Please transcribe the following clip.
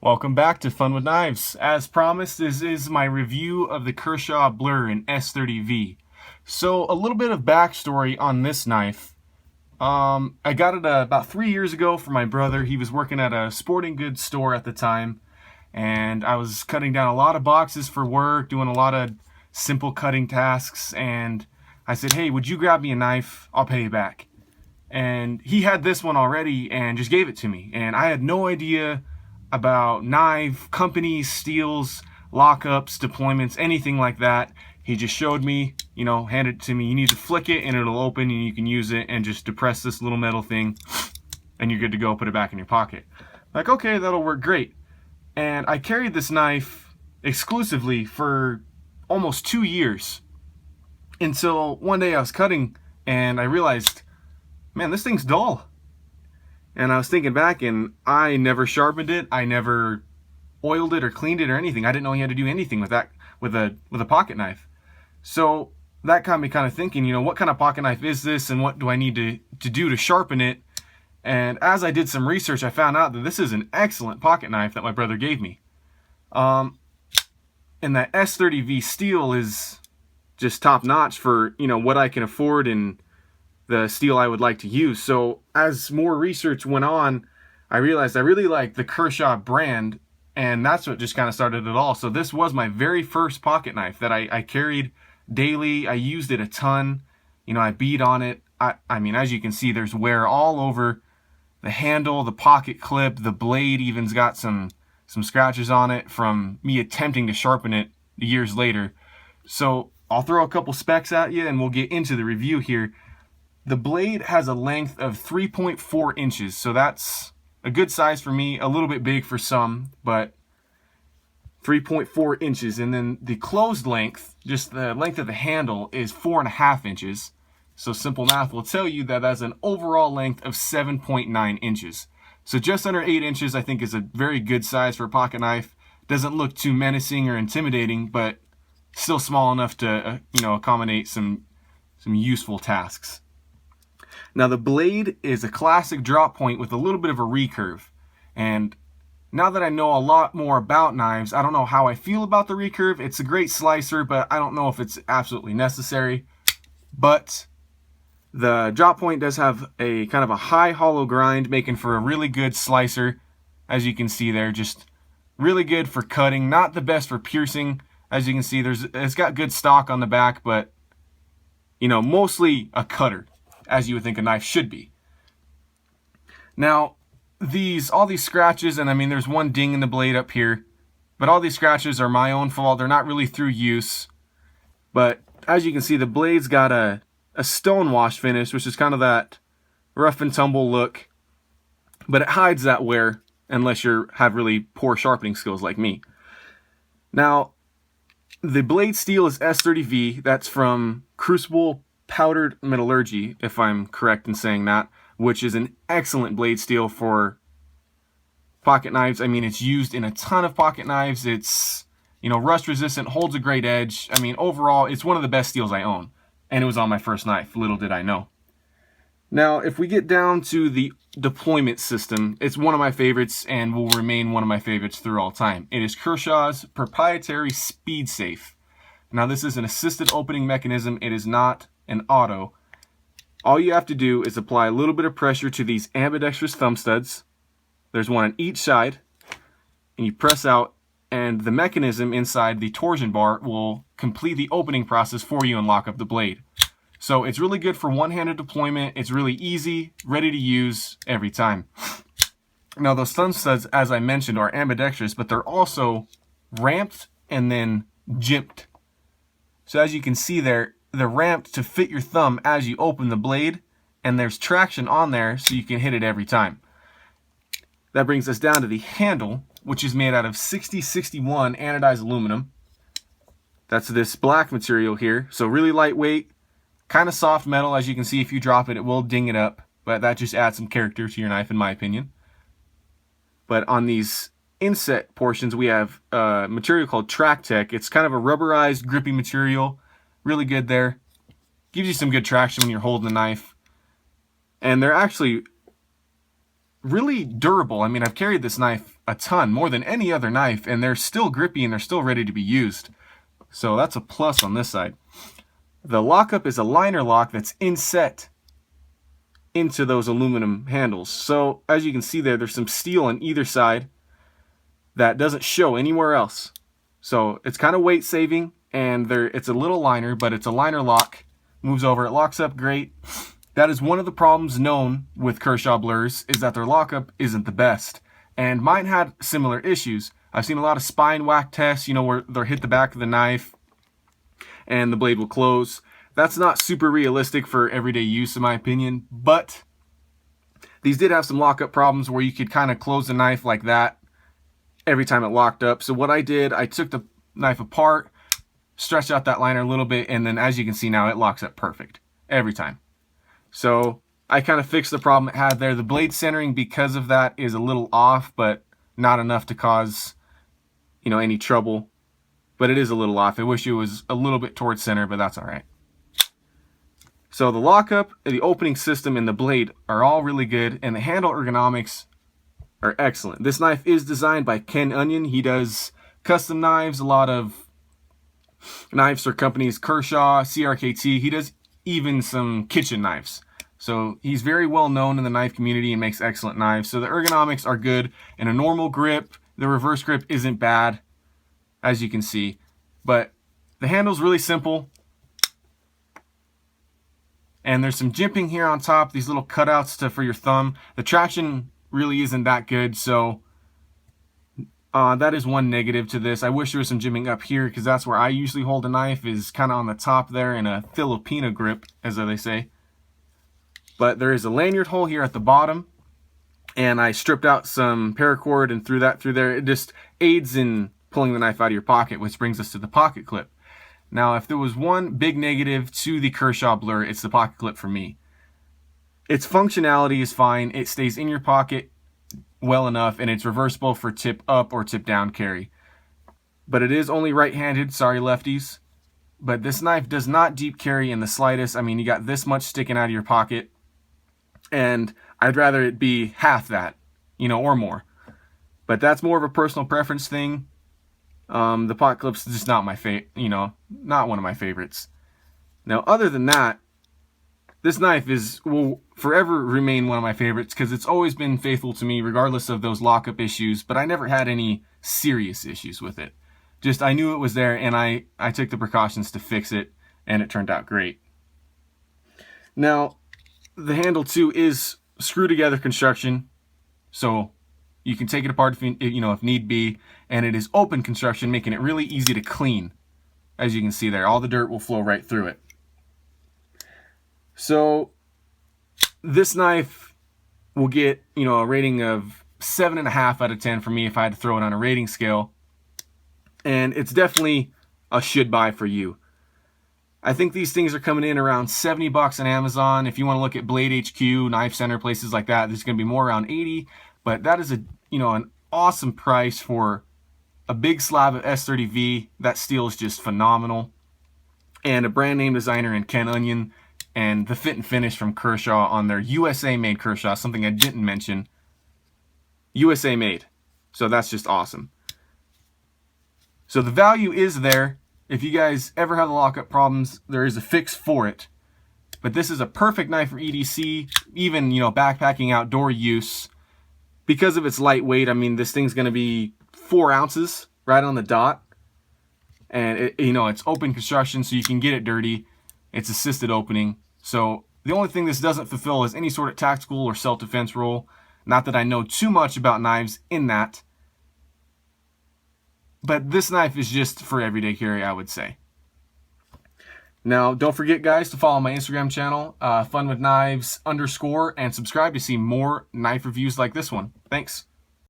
Welcome back to Fun with Knives. As promised, this is my review of the Kershaw Blur in S30V. So a little bit of backstory on this knife. I got it about 3 years ago from my brother. He was working at a sporting goods store at the time, and I was cutting down a lot of boxes for work, doing a lot of simple cutting tasks, and I said, hey, would you grab me a knife? I'll pay you back. And he had this one already and just gave it to me, and I had no idea about knife companies, steels, lockups, deployments, anything like that. He just showed me, handed it to me. You need to flick it and it'll open and you can use it, and just depress this little metal thing and you're good to go. Put it back in your pocket. Like, okay, that'll work great. And I carried this knife exclusively for almost 2 years until one day I was cutting and I realized, man, this thing's dull. And I was thinking back, and I never sharpened it. I never oiled it or cleaned it or anything. I didn't know you had to do anything with that with a pocket knife. So that got me kind of thinking, what kind of pocket knife is this, and what do I need to do to sharpen it? And as I did some research, I found out that this is an excellent pocket knife that my brother gave me. And that S30V steel is just top notch for what I can afford and the steel I would like to use. So as more research went on, I realized I really like the Kershaw brand, and that's what just kind of started it all. So this was my very first pocket knife that I carried daily. I used it a ton. I beat on it. I mean, as you can see, there's wear all over the handle, the pocket clip, the blade even's got some scratches on it from me attempting to sharpen it years later. So I'll throw a couple specs at you and we'll get into the review here. The blade has a length of 3.4 inches, so that's a good size for me, a little bit big for some, but 3.4 inches. And then the closed length, just the length of the handle, is 4.5 inches. So simple math will tell you that that's an overall length of 7.9 inches. So just under 8 inches, I think, is a very good size for a pocket knife. Doesn't look too menacing or intimidating, but still small enough to accommodate some useful tasks. Now the blade is a classic drop point with a little bit of a recurve. And now that I know a lot more about knives, I don't know how I feel about the recurve. It's a great slicer, but I don't know if it's absolutely necessary. But the drop point does have a kind of a high hollow grind, making for a really good slicer. As you can see there, just really good for cutting. Not the best for piercing. As you can see, it's got good stock on the back, but mostly a cutter, as you would think a knife should be. Now, all these scratches, and I mean, there's one ding in the blade up here, but all these scratches are my own fault. They're not really through use. But as you can see, the blade's got a stone wash finish, which is kind of that rough and tumble look, but it hides that wear unless you have really poor sharpening skills like me. Now, the blade steel is S30V. That's from Crucible Powdered Metallurgy, if I'm correct in saying that, which is an excellent blade steel for pocket knives. I mean, it's used in a ton of pocket knives. It's, rust resistant, holds a great edge. I mean, overall, it's one of the best steels I own, and it was on my first knife. Little did I know. Now, if we get down to the deployment system, it's one of my favorites and will remain one of my favorites through all time. It is Kershaw's proprietary Speed Safe. Now, this is an assisted opening mechanism. It is not an auto. All you have to do is apply a little bit of pressure to these ambidextrous thumb studs. There's one on each side, and you press out, and the mechanism inside the torsion bar will complete the opening process for you and lock up the blade. So it's really good for one-handed deployment. It's really easy, ready to use every time. Now, those thumb studs, as I mentioned, are ambidextrous, but they're also ramped and then jimped. So as you can see there, they're ramped to fit your thumb as you open the blade, and there's traction on there so you can hit it every time. That brings us down to the handle, which is made out of 6061 anodized aluminum. That's this black material here, so really lightweight, kind of soft metal. As you can see, if you drop it, it will ding it up, but that just adds some character to your knife, in my opinion. But on these inset portions, we have material called Track Tech. It's kind of a rubberized, grippy material. Really good there. Gives you some good traction when you're holding the knife. And they're actually really durable. I mean, I've carried this knife a ton, more than any other knife, and they're still grippy and they're still ready to be used. So that's a plus on this side. The lockup is a liner lock that's inset into those aluminum handles. So as you can see there's some steel on either side that doesn't show anywhere else. So it's kind of weight saving, and it's a little liner, but it's a liner lock. Moves over, it locks up great. That is one of the problems known with Kershaw Blurs, is that their lockup isn't the best. And mine had similar issues. I've seen a lot of spine whack tests, where they'll hit the back of the knife and the blade will close. That's not super realistic for everyday use, in my opinion, but these did have some lockup problems where you could kind of close the knife like that every time it locked up. So what I did, I took the knife apart, stretched out that liner a little bit, and then as you can see now, it locks up perfect every time. So I kind of fixed the problem it had there. The blade centering, because of that, is a little off, but not enough to cause, any trouble. But it is a little off. I wish it was a little bit towards center, but that's all right. So the lockup, the opening system, and the blade are all really good, and the handle ergonomics are excellent. This knife is designed by Ken Onion. He does custom knives, a lot of knives for companies, Kershaw, CRKT. He does even some kitchen knives. So he's very well known in the knife community and makes excellent knives. So the ergonomics are good. In a normal grip, the reverse grip isn't bad, as you can see. But the handle's really simple. And there's some jimping here on top, these little cutouts for your thumb. The traction really isn't that good, so that is one negative to this. I wish there was some jimping up here, because that's where I usually hold a knife, is kind of on the top there in a Filipino grip, as they say. But there is a lanyard hole here at the bottom, and I stripped out some paracord and threw that through there. It just aids in pulling the knife out of your pocket, which brings us to the pocket clip. Now, if there was one big negative to the Kershaw Blur, it's the pocket clip for me. Its functionality is fine. It stays in your pocket well enough, and it's reversible for tip up or tip down carry. But it is only right-handed, sorry lefties. But this knife does not deep carry in the slightest. I mean, you got this much sticking out of your pocket, and I'd rather it be half that, or more. But that's more of a personal preference thing. The pocket clip's just not my not one of my favorites. Now, other than that, this knife will forever remain one of my favorites, because it's always been faithful to me regardless of those lockup issues, but I never had any serious issues with it. Just I knew it was there, and I took the precautions to fix it, and it turned out great. Now, the handle too is screw together construction, so you can take it apart if need be, and it is open construction, making it really easy to clean. As you can see there, all the dirt will flow right through it. So this knife will get, a rating of 7.5 out of 10 for me if I had to throw it on a rating scale. And it's definitely a should buy for you. I think these things are coming in around $70 on Amazon. If you want to look at Blade HQ, Knife Center, places like that, there's going to be more around 80. But that is an awesome price for a big slab of S30V. That steel is just phenomenal. And a brand name designer in Ken Onion. And the fit and finish from Kershaw on their USA made Kershaw, something I didn't mention. USA made. So that's just awesome. So the value is there. If you guys ever have lockup problems, there is a fix for it. But this is a perfect knife for EDC, even, backpacking outdoor use. Because of its lightweight, I mean, this thing's going to be 4 ounces right on the dot. And, it's open construction, so you can get it dirty. It's assisted opening. So the only thing this doesn't fulfill is any sort of tactical or self-defense role. Not that I know too much about knives in that. But this knife is just for everyday carry, I would say. Now, don't forget, guys, to follow my Instagram channel, funwithknives_, and subscribe to see more knife reviews like this one. Thanks.